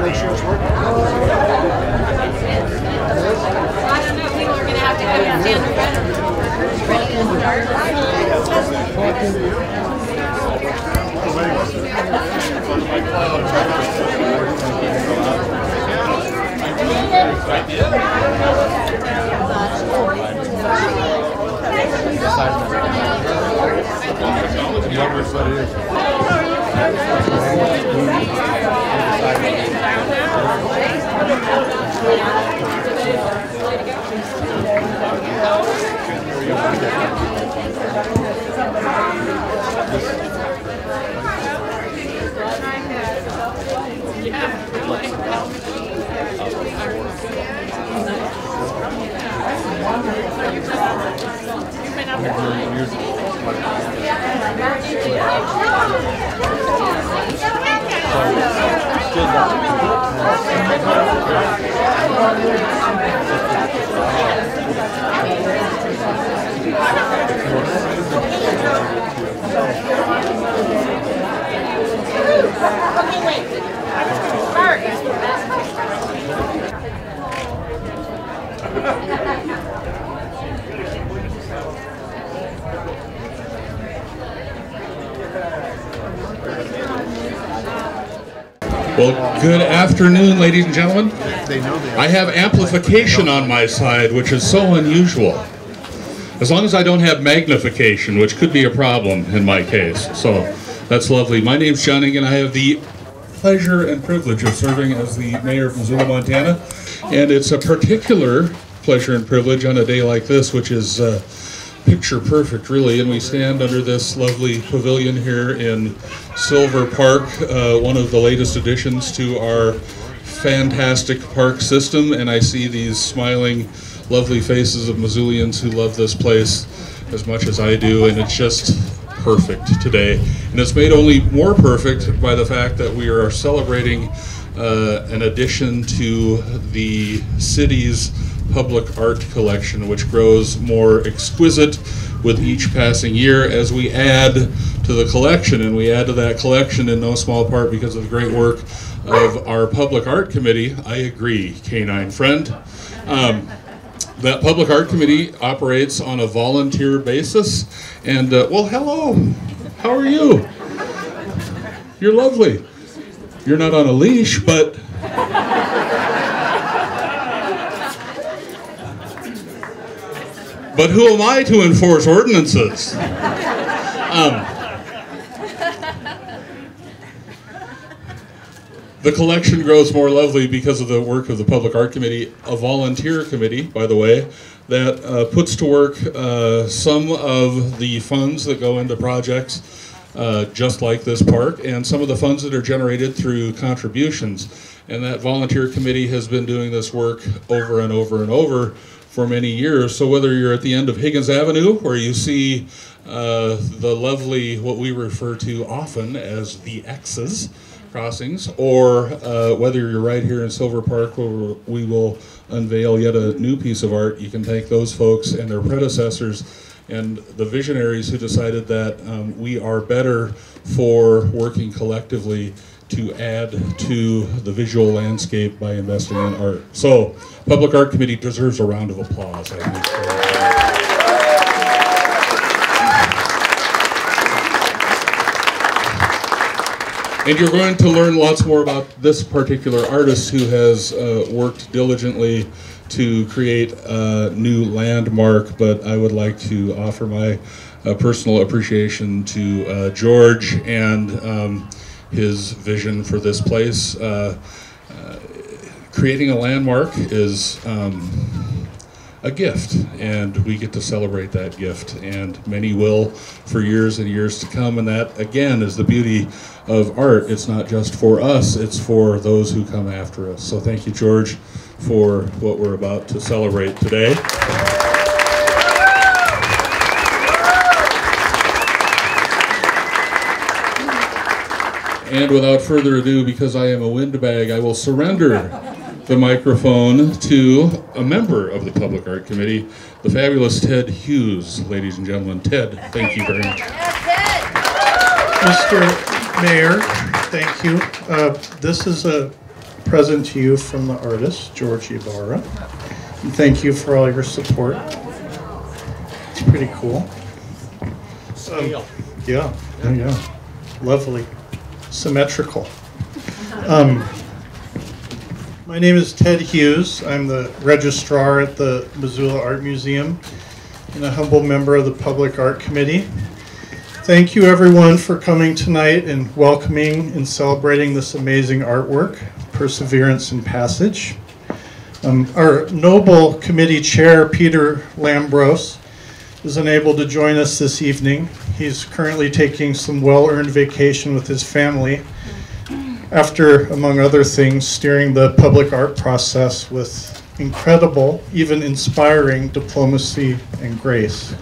make sure it's working. I don't know. People are going to have to go and stand around. Ready to Well, good afternoon, ladies and gentlemen. I have amplification on my side, which is so unusual. As long as I don't have magnification, which could be a problem in my case. So that's lovely. My name's John Ing, and I have the pleasure and privilege of serving as the mayor of Missoula, Montana. And it's a particular pleasure and privilege on a day like this, which is picture perfect, really. And we stand under this lovely pavilion here in Silver Park, one of the latest additions to our fantastic park system. And I see these smiling, lovely faces of Missoulians who love this place as much as I do, and it's just perfect today. And it's made only more perfect by the fact that we are celebrating an addition to the city's public art collection, which grows more exquisite with each passing year as we add to the collection. And we add to that collection in no small part because of the great work of our public art committee. I agree, canine friend. That public art committee operates on a volunteer basis. And well, hello, how are you? You're lovely. You're not on a leash, but who am I to enforce ordinances? The collection grows more lovely because of the work of the Public Art Committee, a volunteer committee, by the way, that puts to work some of the funds that go into projects just like this park, and some of the funds that are generated through contributions. And that volunteer committee has been doing this work over and over and over for many years. So whether you're at the end of Higgins Avenue, where you see the lovely, what we refer to often as the X's crossings, or whether you're right here in Silver Park, where we will unveil yet a new piece of art, you can thank those folks and their predecessors and the visionaries who decided that we are better for working collectively to add to the visual landscape by investing in art. So, Public Art Committee deserves a round of applause, I think. And you're going to learn lots more about this particular artist who has worked diligently to create a new landmark, but I would like to offer my personal appreciation to George and his vision for this place. Creating a landmark is a gift, and we get to celebrate that gift, and many will for years and years to come. And that, again, is the beauty of art. It's not just for us, it's for those who come after us. So thank you, George, for what we're about to celebrate today. And without further ado, because I am a windbag, I will surrender the microphone to a member of the Public Art Committee, the fabulous Ted Hughes, ladies and gentlemen. Ted, thank you very much. Mr. Mayor, thank you. This is a present to you from the artist, George Ybarras. And thank you for all your support. It's pretty cool. Yeah. Lovely. Symmetrical. My name is Ted Hughes. I'm the registrar at the Missoula Art Museum and a humble member of the Public Art Committee. Thank you everyone for coming tonight and welcoming and celebrating this amazing artwork, Perseverance and Passage. Our noble committee chair, Peter Lambros, is unable to join us this evening. He's currently taking some well-earned vacation with his family after, among other things, steering the public art process with incredible, even inspiring diplomacy and grace.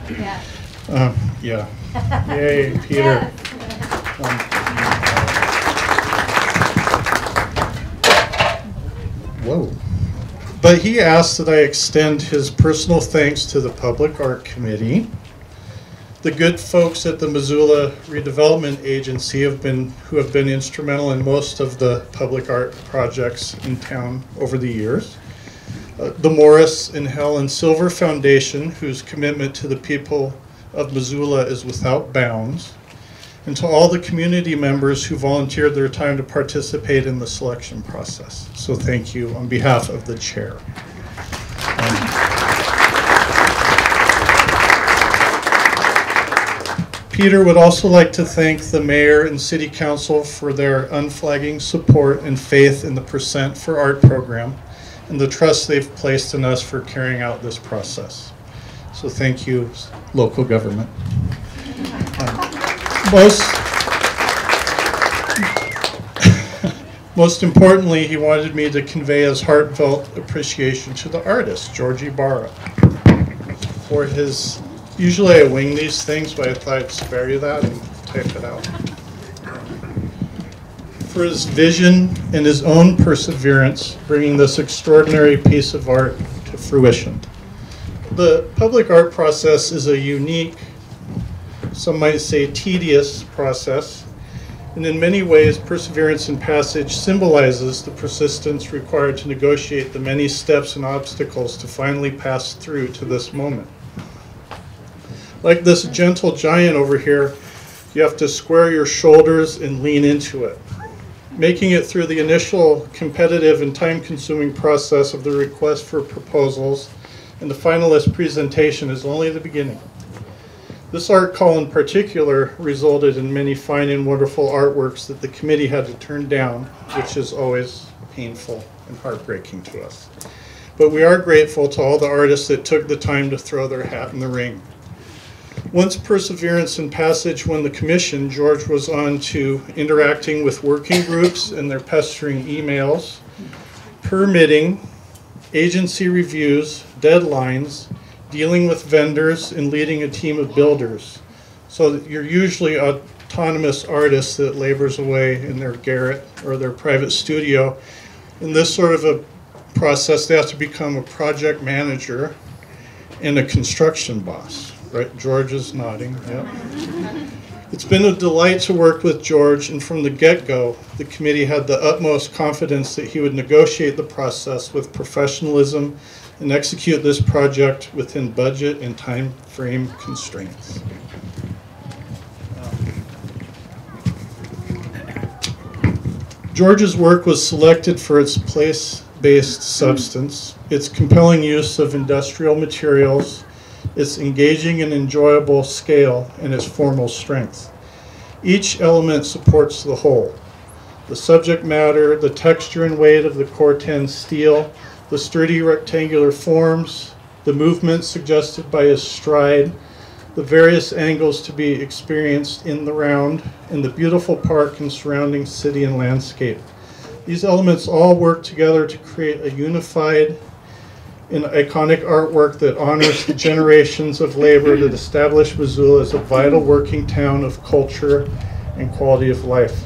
Yeah. Yay, Peter. Whoa. But he asked that I extend his personal thanks to the Public Art Committee. The good folks at the Missoula Redevelopment Agency who have been instrumental in most of the public art projects in town over the years. The Morris and Helen Silver Foundation, whose commitment to the people of Missoula is without bounds. And to all the community members who volunteered their time to participate in the selection process. So thank you on behalf of the chair. Peter would also like to thank the mayor and city council for their unflagging support and faith in the Percent for Art program and the trust they've placed in us for carrying out this process. So thank you, local government. Most importantly, he wanted me to convey his heartfelt appreciation to the artist, George Ybarras, for his, usually I wing these things, but I thought I'd spare you that and type it out. For his vision and his own perseverance, bringing this extraordinary piece of art to fruition. The public art process is a unique, some might say tedious process, and in many ways Perseverance and Passage symbolizes the persistence required to negotiate the many steps and obstacles to finally pass through to this moment. Like this gentle giant over here, you have to square your shoulders and lean into it. Making it through the initial competitive and time-consuming process of the request for proposals and the finalist presentation is only the beginning. This art call in particular resulted in many fine and wonderful artworks that the committee had to turn down, which is always painful and heartbreaking to us. But we are grateful to all the artists that took the time to throw their hat in the ring. Once Perseverance and Passage won the commission, George was on to interacting with working groups and their pestering emails, permitting, agency reviews, deadlines, dealing with vendors, and leading a team of builders. So that you're usually autonomous artists that labors away in their garret or their private studio. In this sort of a process, they have to become a project manager and a construction boss. Right, George is nodding, yeah. It's been a delight to work with George, and from the get-go, the committee had the utmost confidence that he would negotiate the process with professionalism and execute this project within budget and time frame constraints. George's work was selected for its place-based substance, its compelling use of industrial materials, its engaging and enjoyable scale, and its formal strength. Each element supports the whole. The subject matter, the texture and weight of the Corten steel, the sturdy rectangular forms, the movement suggested by his stride, the various angles to be experienced in the round, and the beautiful park and surrounding city and landscape. These elements all work together to create a unified and iconic artwork that honors the generations of labor that established Missoula as a vital working town of culture and quality of life.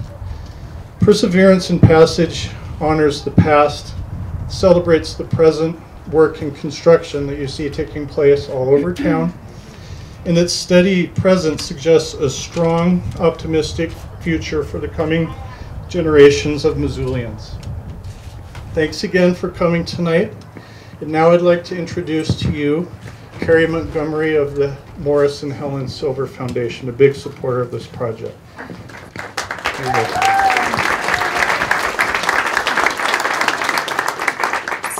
Perseverance and Passage honors the past, celebrates the present work and construction that you see taking place all over town, and its steady presence suggests a strong, optimistic future for the coming generations of Missoulians. Thanks again for coming tonight. And now I'd like to introduce to you Carrie Montgomery of the Morris and Helen Silver Foundation, a big supporter of this project. Here you go.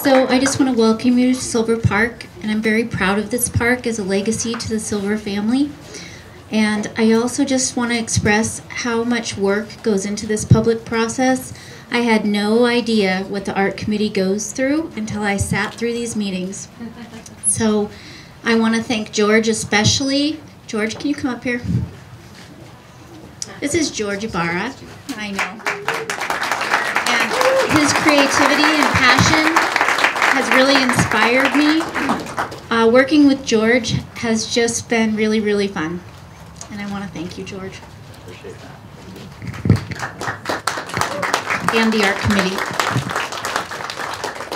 So I just want to welcome you to Silver Park, and I'm very proud of this park as a legacy to the Silver family. And I also just want to express how much work goes into this public process. I had no idea what the art committee goes through until I sat through these meetings. So I want to thank George especially. George, can you come up here? This is George Ybarras, I know. And his creativity and passion has really inspired me. Working with George has just been really, really fun. And I want to thank you, George. Appreciate that. And the art committee.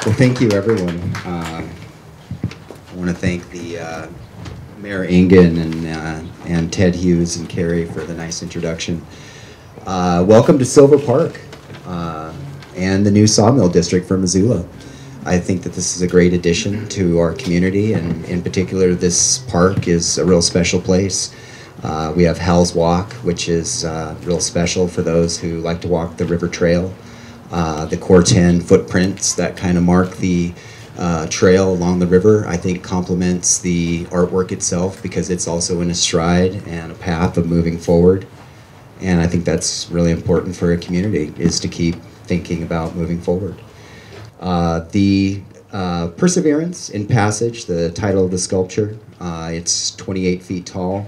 Well, thank you, everyone. I want to thank the Mayor Engen and Ted Hughes and Carrie for the nice introduction. Welcome to Silver Park and the new Sawmill District for Missoula. I think that this is a great addition to our community, and in particular, this park is a real special place. We have Hal's Walk, which is real special for those who like to walk the river trail. The Core 10 footprints that kind of mark the trail along the river, I think complements the artwork itself because it's also in a stride and a path of moving forward. And I think that's really important for a community, is to keep thinking about moving forward. The Perseverance in Passage, the title of the sculpture, it's 28 feet tall.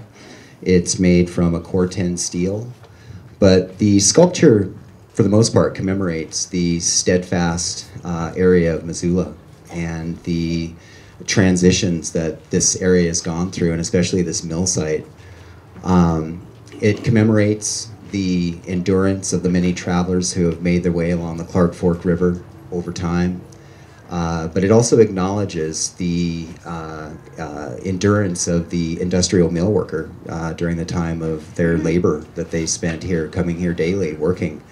It's made from a Core 10 steel, but the sculpture, for the most part, commemorates the steadfast area of Missoula and the transitions that this area has gone through, and especially this mill site. It commemorates the endurance of the many travelers who have made their way along the Clark Fork River over time. But it also acknowledges the endurance of the industrial mill worker during the time of their labor that they spent here, coming here daily, working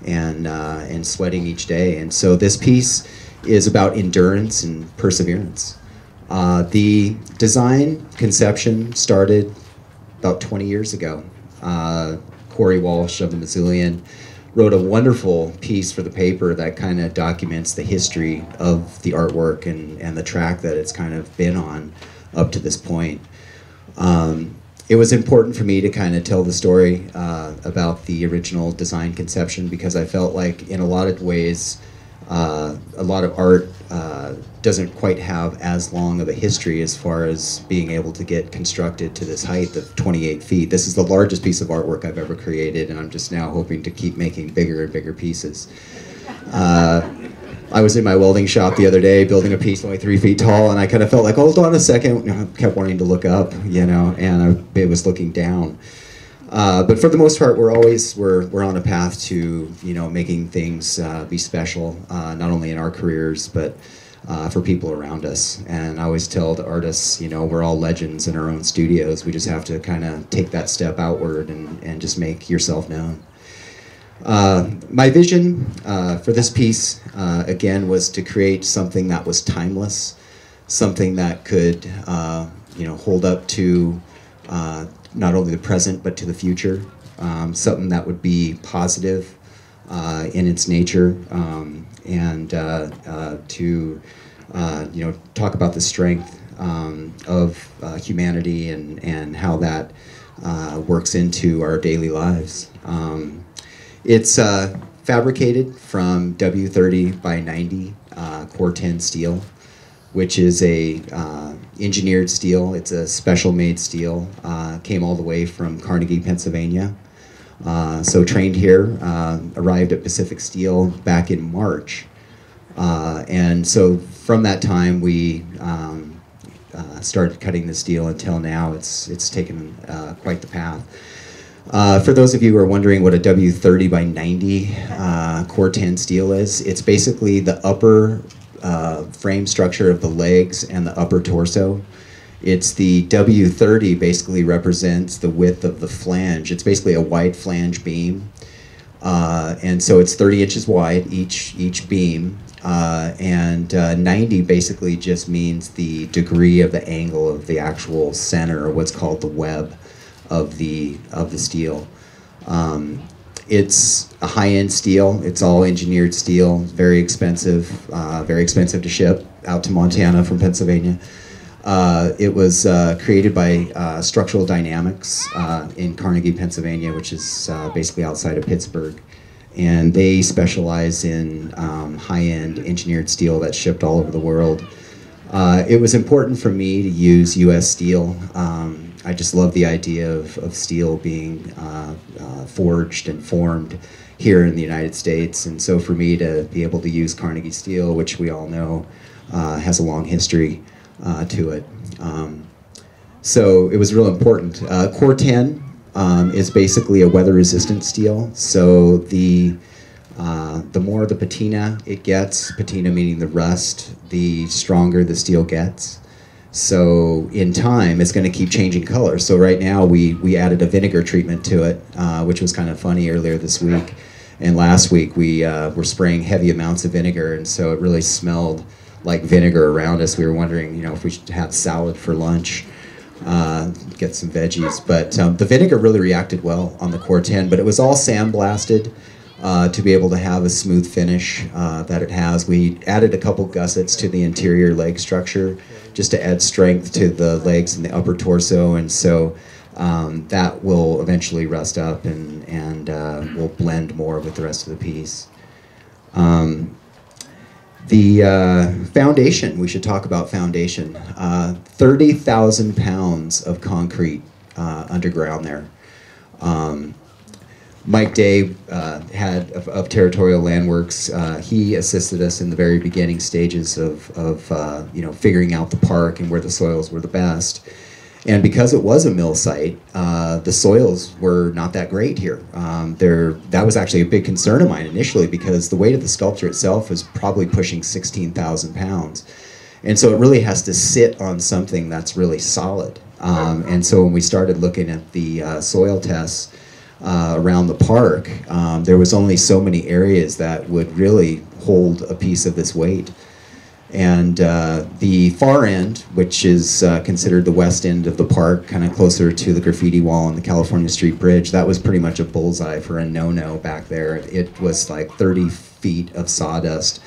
and sweating each day. And so this piece is about endurance and perseverance. The design conception started about 20 years ago. Corey Walsh of the Missoulian wrote a wonderful piece for the paper that kind of documents the history of the artwork and the track that it's kind of been on up to this point. It was important for me to kind of tell the story about the original design conception, because I felt like in a lot of ways a lot of art doesn't quite have as long of a history as far as being able to get constructed to this height of 28 feet. This is the largest piece of artwork I've ever created, and I'm just now hoping to keep making bigger and bigger pieces. I was in my welding shop the other day building a piece only 3 feet tall, and I kind of felt like, hold on a second. I kept wanting to look up, you know, and I was looking down. But for the most part, we're on a path to, you know, making things be special, not only in our careers, but for people around us. And I always tell the artists, you know, we're all legends in our own studios. We just have to kind of take that step outward and just make yourself known. My vision for this piece, again, was to create something that was timeless, something that could, you know, hold up to not only the present but to the future, something that would be positive in its nature, and to you know, talk about the strength of humanity and how that works into our daily lives. It's fabricated from W30 by 90 Core 10 steel, which is a engineered steel. It's a special made steel. Came all the way from Carnegie, Pennsylvania. So trained here, arrived at Pacific Steel back in March. And so from that time we started cutting the steel until now. It's taken quite the path. For those of you who are wondering what a W30 by 90 Core 10 steel is, it's basically the upper frame structure of the legs and the upper torso. It's the W30 basically represents the width of the flange. It's basically a wide flange beam. And so it's 30 inches wide, each beam. and 90 basically just means the degree of the angle of the actual center, or what's called the web of the steel. It's a high-end steel. It's all engineered steel, very expensive to ship out to Montana from Pennsylvania. It was created by Structural Dynamics in Carnegie, Pennsylvania, which is basically outside of Pittsburgh. And they specialize in high-end engineered steel that's shipped all over the world. It was important for me to use U.S. steel. I just love the idea of steel being forged and formed here in the United States. And so for me to be able to use Carnegie steel, which we all know has a long history to it. So it was real important. Core 10 is basically a weather-resistant steel. So the more the patina it gets, patina meaning the rust, the stronger the steel gets. So in time, it's going to keep changing color. So right now, we added a vinegar treatment to it, which was kind of funny earlier this week. And last week, we were spraying heavy amounts of vinegar, and so it really smelled like vinegar around us. We were wondering, if we should have salad for lunch, get some veggies. But the vinegar really reacted well on the Core 10, but it was all sandblasted to be able to have a smooth finish that it has. We added a couple gussets to the interior leg structure just to add strength to the legs and the upper torso, and so that will eventually rust up and will blend more with the rest of the piece. The foundation, we should talk about foundation. 30,000 pounds of concrete underground there. Mike Day had of Territorial Landworks. He assisted us in the very beginning stages of figuring out the park and where the soils were the best. And because it was a mill site, the soils were not that great here. That was actually a big concern of mine initially, because the weight of the sculpture itself was probably pushing 16,000 pounds. And so it really has to sit on something that's really solid. And so when we started looking at the soil tests around the park, there was only so many areas that would really hold a piece of this weight. And the far end, which is considered the west end of the park, kind of closer to the graffiti wall and the California Street Bridge, that was pretty much a bullseye for a no-no back there. It was like 30 feet of sawdust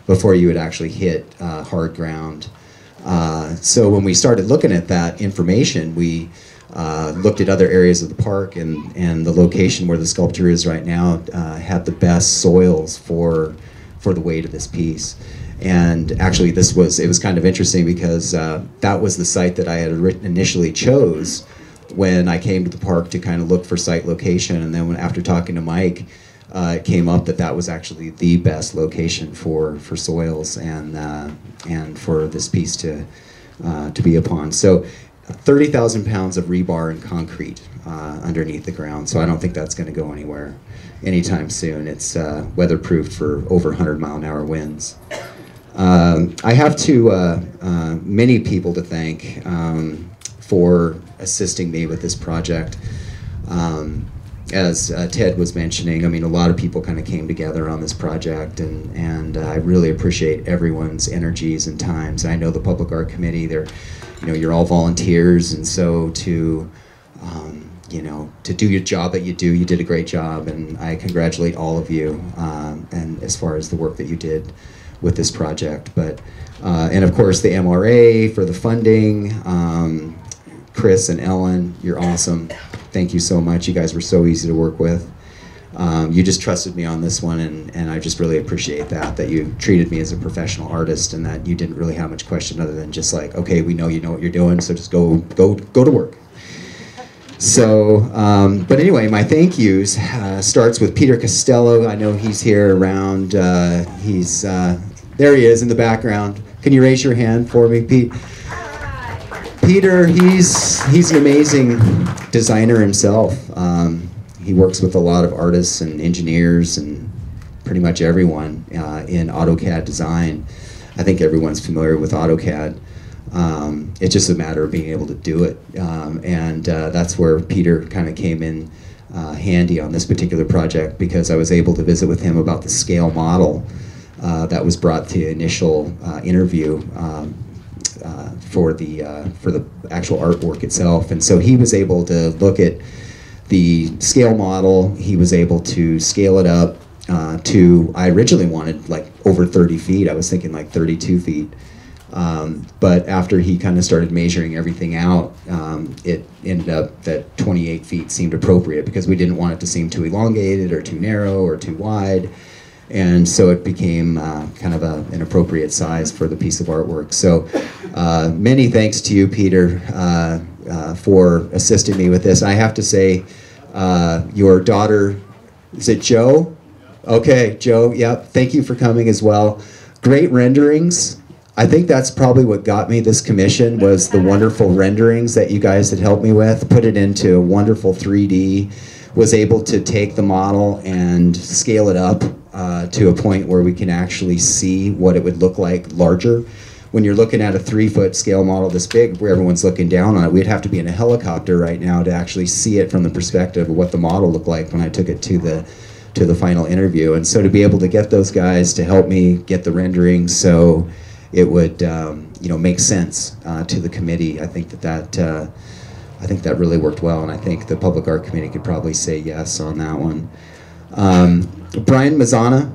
before you would actually hit hard ground. So when we started looking at that information, we looked at other areas of the park, and the location where the sculpture is right now had the best soils for the weight of this piece. And actually it was kind of interesting, because that was the site that I had initially chose when I came to the park to kind of look for site location. And then after talking to Mike, it came up that was actually the best location for soils and for this piece to be upon. So 30,000 pounds of rebar and concrete underneath the ground. So I don't think that's going to go anywhere anytime soon. It's weatherproofed for over 100-mile-an-hour winds. I have many people to thank for assisting me with this project. As Ted was mentioning, I mean, a lot of people kind of came together on this project, and I really appreciate everyone's energies and times. I know the Public Art Committee, you're all volunteers, and so to do your job that you do, you did a great job, and I congratulate all of you, and as far as the work that you did with this project. But and of course the MRA for the funding. Chris and Ellen, you're awesome. Thank you so much. You guys were so easy to work with. You just trusted me on this one, and I just really appreciate that you treated me as a professional artist, and that you didn't really have much question other than just like, okay, we know you know what you're doing, so just go to work. So, but anyway, my thank yous starts with Peter Costello. I know he's here around. There he is in the background. Can you raise your hand for me, Pete? Peter, he's an amazing designer himself. He works with a lot of artists and engineers and pretty much everyone in AutoCAD design. I think everyone's familiar with AutoCAD. It's just a matter of being able to do it. And that's where Peter kind of came in handy on this particular project, because I was able to visit with him about the scale model that was brought to initial interview for the actual artwork itself. And so he was able to look at the scale model. He was able to scale it up to, I originally wanted like over 30 feet. I was thinking like 32 feet. But after he kind of started measuring everything out, it ended up that 28 feet seemed appropriate, because we didn't want it to seem too elongated or too narrow or too wide. And so it became kind of an appropriate size for the piece of artwork. So many thanks to you, Peter, for assisting me with this. I have to say, your daughter, is it Joe? Okay, Joe, yep, thank you for coming as well. Great renderings. I think that's probably what got me this commission, was the wonderful renderings that you guys had helped me with. Put it into wonderful 3D, was able to take the model and scale it up to a point where we can actually see what it would look like larger. When you're looking at a 3-foot scale model this big, where everyone's looking down on it, we'd have to be in a helicopter right now to actually see it from the perspective of what the model looked like when I took it to the final interview. And so to be able to get those guys to help me get the renderings so it would make sense to the committee, I think that really worked well, and I think the Public Art Committee could probably say yes on that one. Brian Mazzana,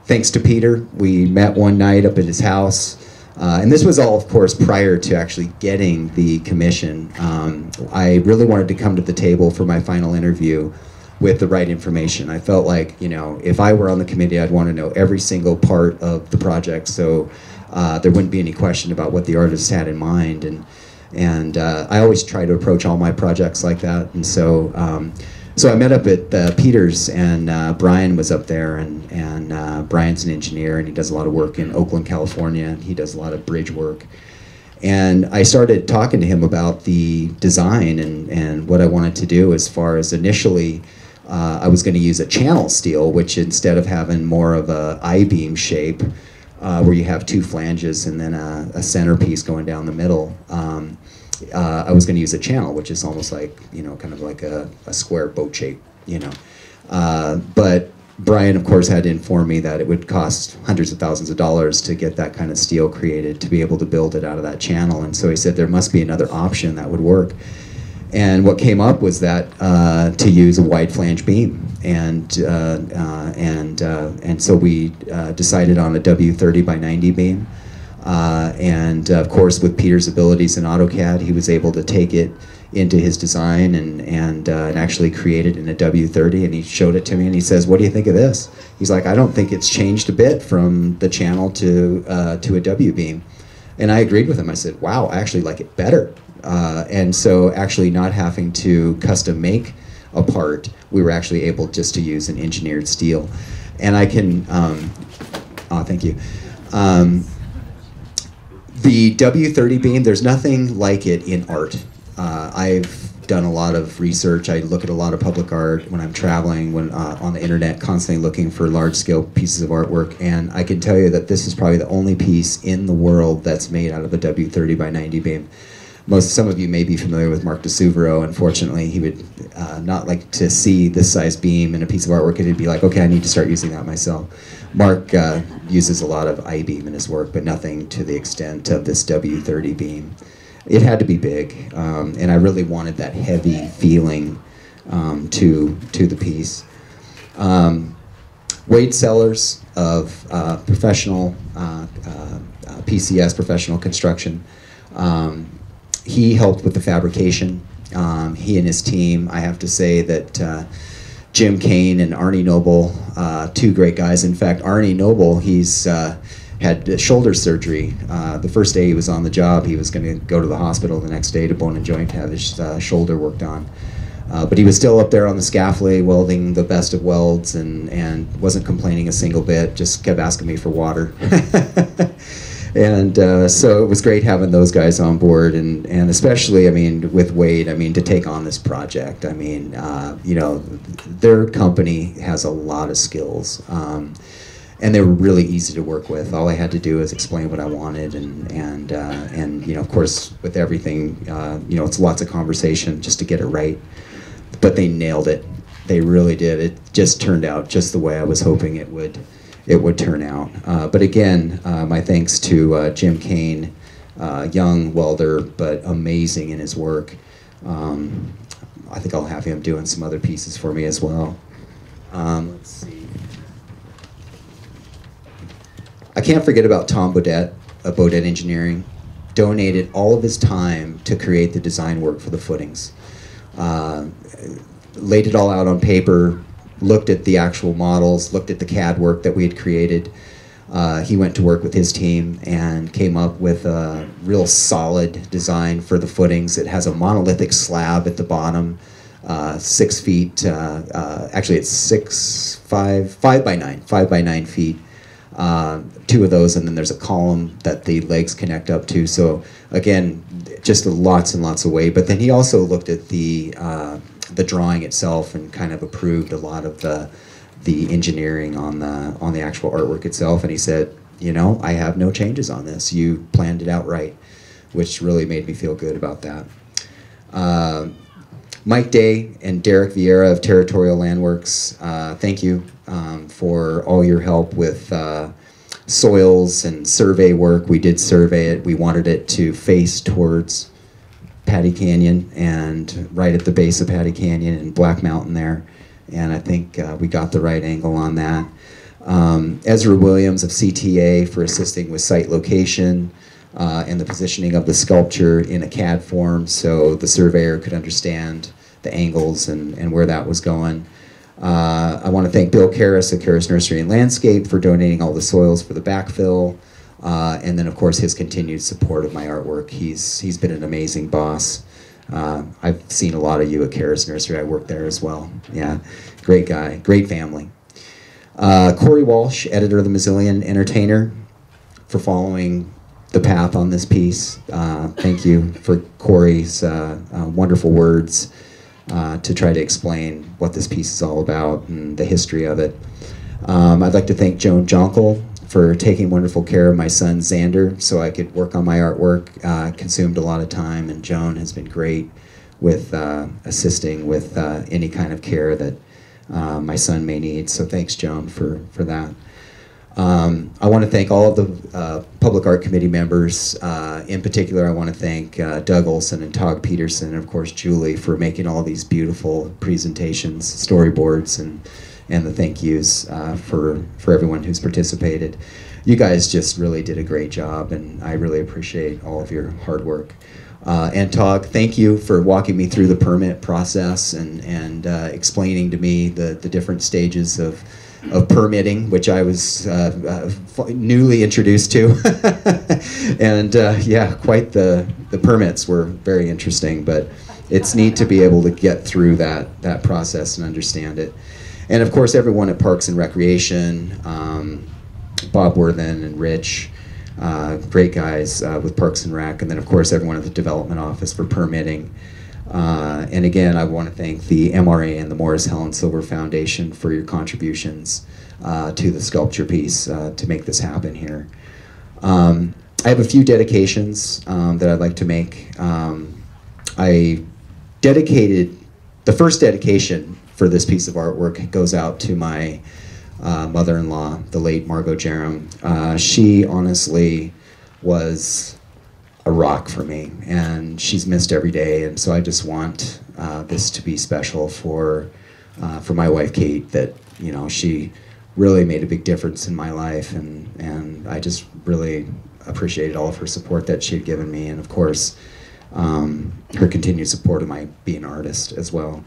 thanks to Peter, we met one night up at his house, and this was all, of course, prior to actually getting the commission. I really wanted to come to the table for my final interview with the right information. I felt like, if I were on the committee, I'd want to know every single part of the project, so there wouldn't be any question about what the artist had in mind. And I always try to approach all my projects like that. And so I met up at Peter's, and Brian was up there, and Brian's an engineer, and he does a lot of work in Oakland, California. He does a lot of bridge work. And I started talking to him about the design and what I wanted to do, as far as initially I was going to use a channel steel, which instead of having more of a I-beam shape, where you have 2 flanges and then a centerpiece going down the middle, I was going to use a channel, which is almost like, kind of like a square boat shape, But Brian, of course, had to inform me that it would cost hundreds of thousands of dollars to get that kind of steel created to be able to build it out of that channel. And so he said there must be another option that would work. And what came up was that to use a wide flange beam, and so we decided on a W30 by 90 beam. And of course, with Peter's abilities in AutoCAD, he was able to take it into his design and actually create it in a W30. And he showed it to me, and he says, "What do you think of this?" He's like, "I don't think it's changed a bit from the channel to a W beam." And I agreed with him. I said, "Wow, I actually like it better." And so actually not having to custom make a part, we were actually able just to use an engineered steel. And I can, thank you. The W30 beam, there's nothing like it in art. I've done a lot of research. I look at a lot of public art when I'm traveling, when on the internet, constantly looking for large-scale pieces of artwork. And I can tell you that this is probably the only piece in the world that's made out of a W30 by 90 beam. Some of you may be familiar with Mark DeSuvero. Unfortunately, he would not like to see this size beam in a piece of artwork, and he'd be like, "Okay, I need to start using that myself." Mark uses a lot of I-beam in his work, but nothing to the extent of this W30 beam. It had to be big, and I really wanted that heavy feeling to the piece. Wade Sellers of professional PCS, Professional Construction. He helped with the fabrication. He and his team, I have to say that Jim Kane and Arnie Noble, 2 great guys. In fact, Arnie Noble, he's had shoulder surgery. The first day he was on the job, he was going to go to the hospital the next day to Bone and Joint to have his shoulder worked on. But he was still up there on the scaffolding, welding the best of welds, and wasn't complaining a single bit, just kept asking me for water. And so it was great having those guys on board, and especially, I mean, with Wade, I mean, to take on this project. I mean, their company has a lot of skills, and they were really easy to work with. All I had to do was explain what I wanted, and of course, with everything, it's lots of conversation just to get it right. But they nailed it. They really did. It just turned out just the way I was hoping it would. it would turn out. But again, my thanks to Jim Kane, young welder, but amazing in his work. I think I'll have him doing some other pieces for me as well. Let's see. I can't forget about Tom Bodette of Bodette Engineering. Donated all of his time to create the design work for the footings. Laid it all out on paper, looked at the actual models, looked at the CAD work that we had created. He went to work with his team and came up with a real solid design for the footings. It has a monolithic slab at the bottom, 6 feet, actually it's 5 by 9 feet. 2 of those, and then there's a column that the legs connect up to. So again, just lots and lots of weight. But then he also looked at the drawing itself and kind of approved a lot of the engineering on the actual artwork itself. And he said, you know, I have no changes on this. You planned it out right, which really made me feel good about that. Mike Day and Derek Vieira of Territorial Landworks, thank you for all your help with soils and survey work. We did survey it. We wanted it to face towards Patty Canyon and right at the base of Patty Canyon and Black Mountain there. And I think we got the right angle on that. Ezra Williams of CTA for assisting with site location and the positioning of the sculpture in a CAD form so the surveyor could understand the angles and where that was going. I want to thank Bill Karras of Karras Nursery and Landscape for donating all the soils for the backfill. And then, of course, his continued support of my artwork. He's been an amazing boss. I've seen a lot of you at Karras Nursery. I worked there as well. Yeah, great guy, great family. Corey Walsh, editor of the Missoulian Entertainer, for following the path on this piece. Thank you for Corey's wonderful words to try to explain what this piece is all about and the history of it. I'd like to thank Joan Jonkel for taking wonderful care of my son Xander so I could work on my artwork. Consumed a lot of time, and Joan has been great with assisting with any kind of care that my son may need. So thanks, Joan, for that. I want to thank all of the Public Art Committee members. In particular, I want to thank Doug Olson and Tog Peterson, and of course Julie, for making all these beautiful presentations, storyboards, and the thank yous for everyone who's participated. You guys just really did a great job, and I really appreciate all of your hard work. And Tog, thank you for walking me through the permit process and explaining to me the different stages of permitting, which I was newly introduced to. And yeah, quite the permits were very interesting, but it's neat to be able to get through that process and understand it. And of course, everyone at Parks and Recreation, Bob Worthen and Rich, great guys with Parks and Rec, and then of course everyone at the Development Office for permitting. And again, I want to thank the MRA and the Morris Helen Silver Foundation for your contributions to the sculpture piece to make this happen here. I have a few dedications that I'd like to make. I dedicated, the first dedication for this piece of artwork goes out to my mother-in-law, the late Margot Jerem. She honestly was a rock for me, and she's missed every day, and so I just want this to be special for my wife Kate, that, you know, she really made a big difference in my life, and I just really appreciated all of her support that she had given me, and of course her continued support of my being an artist as well.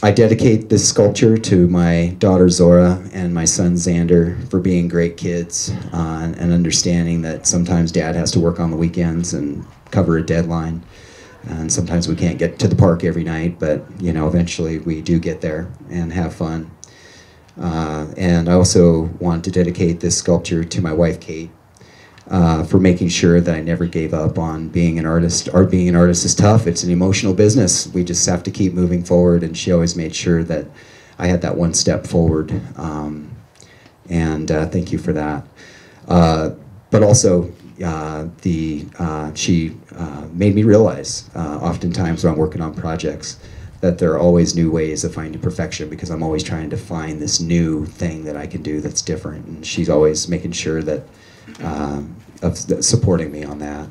I dedicate this sculpture to my daughter Zora and my son Xander for being great kids and understanding that sometimes Dad has to work on the weekends and cover a deadline, and sometimes we can't get to the park every night, but you know, eventually we do get there and have fun. And I also want to dedicate this sculpture to my wife Kate for making sure that I never gave up on being an artist. Being an artist is tough. It's an emotional business. We just have to keep moving forward, and she always made sure that I had that one step forward. And thank you for that. But also, she made me realize, oftentimes when I'm working on projects, that there are always new ways of finding perfection, because I'm always trying to find this new thing that I can do that's different, and she's always making sure that supporting me on that.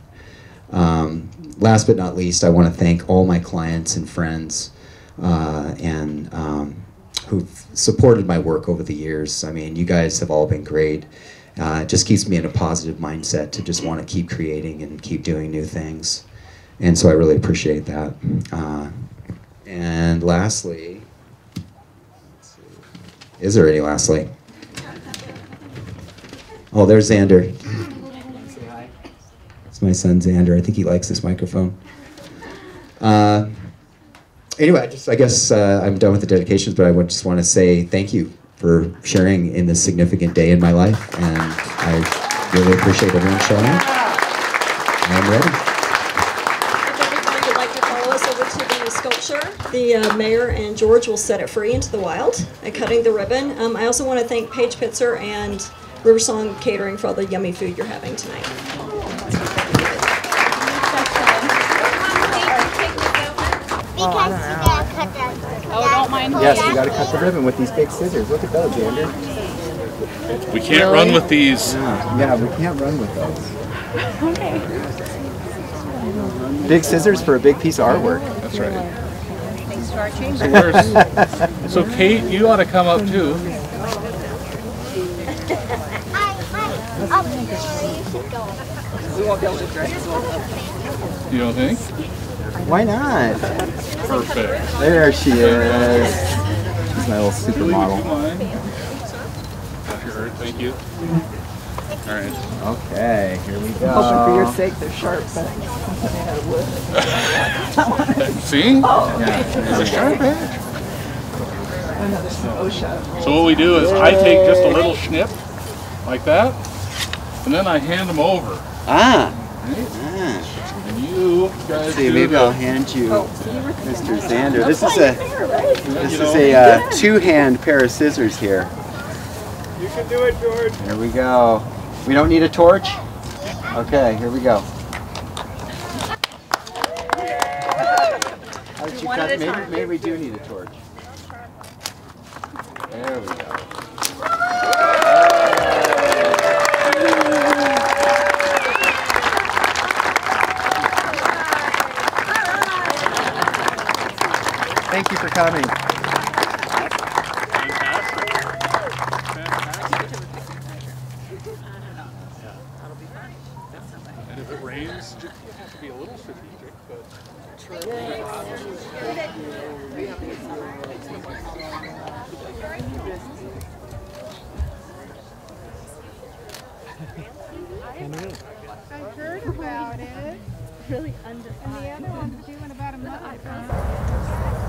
Last but not least, I want to thank all my clients and friends who've supported my work over the years. I mean, you guys have all been great. It just keeps me in a positive mindset to just want to keep creating and keep doing new things. And so I really appreciate that. And lastly, let's see, is there any lastly? Oh, there's Xander. Say hi. It's my son Xander. I think he likes this microphone. Anyway, I guess I'm done with the dedications, but I just want to say thank you for sharing in this significant day in my life, and I really appreciate everyone showing up. I'm ready. If everybody would like to follow us over to the sculpture, the mayor and George will set it free into the wild at cutting the ribbon. I also want to thank Paige Pitzer and Riversong Catering for all the yummy food you're having tonight. Because you gotta cut the. Oh, don't mind. Yes, you got to cut the ribbon with these big scissors. Look at those, Xander. We can't run with these. Yeah, we can't run with those. Okay. Big scissors for a big piece of artwork. That's right. So Kate, you ought to come up too. You don't think? Why not? Perfect. There she is. She's my little supermodel. Thank you. All right. Okay, here we go. Hoping for your sake they're sharp, but See? Yeah. It's a sharp edge. another some OSHA. So what we do is I take just a little snip, like that, and then I hand them over. Ah. Right? And you guys See, do maybe the- I'll hand you Mr. Xander. This is you know, a two-hand pair of scissors here. You can do it, George. Here we go. We don't need a torch? Okay, here we go. How did you One cut? at a time. Maybe we do need a torch. There we go. Thank you for coming. And if it rains, you have to be a little strategic, but I heard about it. Really undefined. And the other one's due in about a month.